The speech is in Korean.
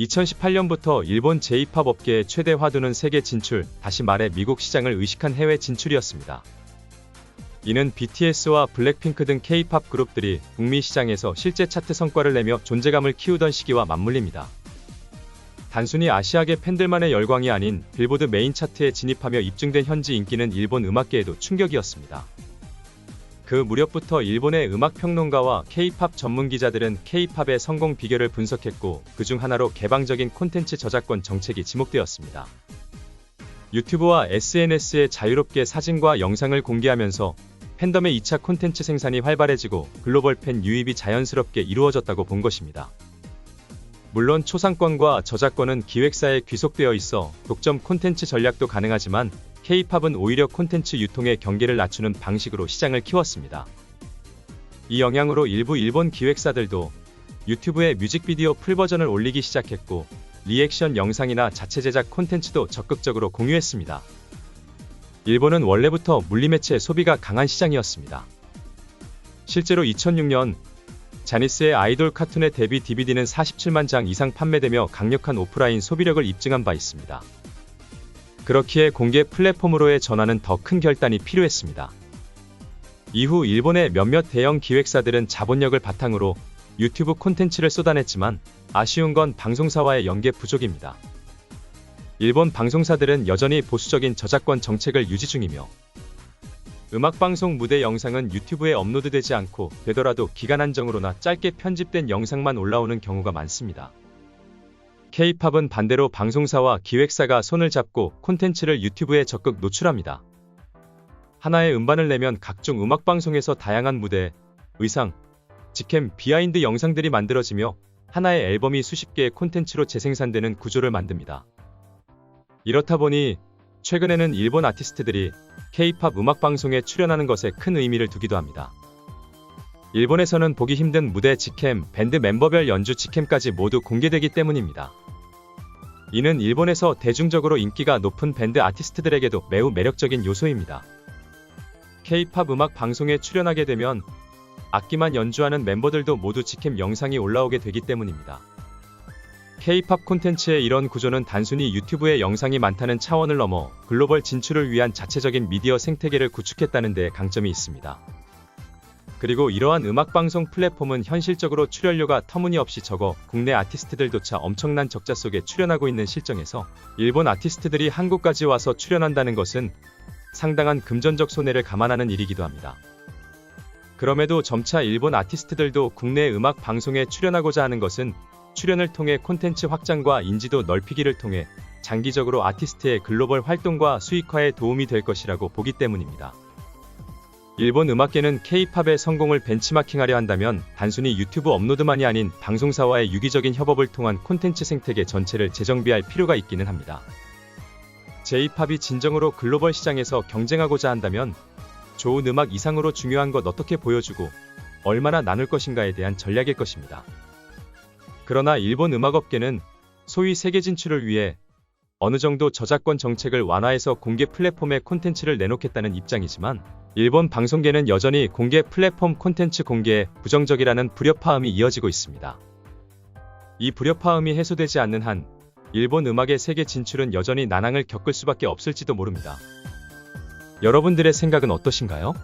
2018년부터 일본 J-팝 업계의 최대 화두는 세계 진출, 다시 말해 미국 시장을 의식한 해외 진출이었습니다. 이는 BTS와 블랙핑크 등 K-팝 그룹들이 북미 시장에서 실제 차트 성과를 내며 존재감을 키우던 시기와 맞물립니다. 단순히 아시아계 팬들만의 열광이 아닌 빌보드 메인 차트에 진입하며 입증된 현지 인기는 일본 음악계에도 충격이었습니다. 그 무렵부터 일본의 음악평론가와 K-팝 전문 기자들은 K-팝의 성공 비결을 분석했고, 그중 하나로 개방적인 콘텐츠 저작권 정책이 지목되었습니다. 유튜브와 SNS에 자유롭게 사진과 영상을 공개하면서 팬덤의 2차 콘텐츠 생산이 활발해지고 글로벌 팬 유입이 자연스럽게 이루어졌다고 본 것입니다. 물론 초상권과 저작권은 기획사에 귀속되어 있어 독점 콘텐츠 전략도 가능하지만 K-팝은 오히려 콘텐츠 유통의 경계를 낮추는 방식으로 시장을 키웠습니다. 이 영향으로 일부 일본 기획사들도 유튜브에 뮤직비디오 풀버전을 올리기 시작했고, 리액션 영상이나 자체 제작 콘텐츠도 적극적으로 공유했습니다. 일본은 원래부터 물리매체 소비가 강한 시장이었습니다. 실제로 2006년 자니스의 아이돌 카툰의 데뷔 DVD는 47만 장 이상 판매되며 강력한 오프라인 소비력을 입증한 바 있습니다. 그렇기에 공개 플랫폼으로의 전환은 더 큰 결단이 필요했습니다. 이후 일본의 몇몇 대형 기획사들은 자본력을 바탕으로 유튜브 콘텐츠를 쏟아냈지만 아쉬운 건 방송사와의 연계 부족입니다. 일본 방송사들은 여전히 보수적인 저작권 정책을 유지 중이며, 음악방송 무대 영상은 유튜브에 업로드되지 않고 되더라도 기간 한정으로나 짧게 편집된 영상만 올라오는 경우가 많습니다. K-팝은 반대로 방송사와 기획사가 손을 잡고 콘텐츠를 유튜브에 적극 노출합니다. 하나의 음반을 내면 각종 음악방송에서 다양한 무대, 의상, 직캠, 비하인드 영상들이 만들어지며 하나의 앨범이 수십 개의 콘텐츠로 재생산되는 구조를 만듭니다. 이렇다 보니 최근에는 일본 아티스트들이 K-팝 음악방송에 출연하는 것에 큰 의미를 두기도 합니다. 일본에서는 보기 힘든 무대 직캠, 밴드 멤버별 연주 직캠까지 모두 공개되기 때문입니다. 이는 일본에서 대중적으로 인기가 높은 밴드 아티스트들에게도 매우 매력적인 요소입니다. K-팝 음악 방송에 출연하게 되면 악기만 연주하는 멤버들도 모두 직캠 영상이 올라오게 되기 때문입니다. K-팝 콘텐츠의 이런 구조는 단순히 유튜브에 영상이 많다는 차원을 넘어 글로벌 진출을 위한 자체적인 미디어 생태계를 구축했다는 데 강점이 있습니다. 그리고 이러한 음악방송 플랫폼은 현실적으로 출연료가 터무니없이 적어 국내 아티스트들조차 엄청난 적자 속에 출연하고 있는 실정에서 일본 아티스트들이 한국까지 와서 출연한다는 것은 상당한 금전적 손해를 감안하는 일이기도 합니다. 그럼에도 점차 일본 아티스트들도 국내 음악 방송에 출연하고자 하는 것은 출연을 통해 콘텐츠 확장과 인지도 넓히기를 통해 장기적으로 아티스트의 글로벌 활동과 수익화에 도움이 될 것이라고 보기 때문입니다. 일본 음악계는 K-팝의 성공을 벤치마킹하려 한다면 단순히 유튜브 업로드만이 아닌 방송사와의 유기적인 협업을 통한 콘텐츠 생태계 전체를 재정비할 필요가 있기는 합니다. J-팝이 진정으로 글로벌 시장에서 경쟁하고자 한다면 좋은 음악 이상으로 중요한 것 어떻게 보여주고 얼마나 나눌 것인가에 대한 전략일 것입니다. 그러나 일본 음악업계는 소위 세계 진출을 위해 어느 정도 저작권 정책을 완화해서 공개 플랫폼에 콘텐츠를 내놓겠다는 입장이지만, 일본 방송계는 여전히 공개 플랫폼 콘텐츠 공개에 부정적이라는 불협화음이 이어지고 있습니다. 이 불협화음이 해소되지 않는 한 일본 음악의 세계 진출은 여전히 난항을 겪을 수밖에 없을지도 모릅니다. 여러분들의 생각은 어떠신가요?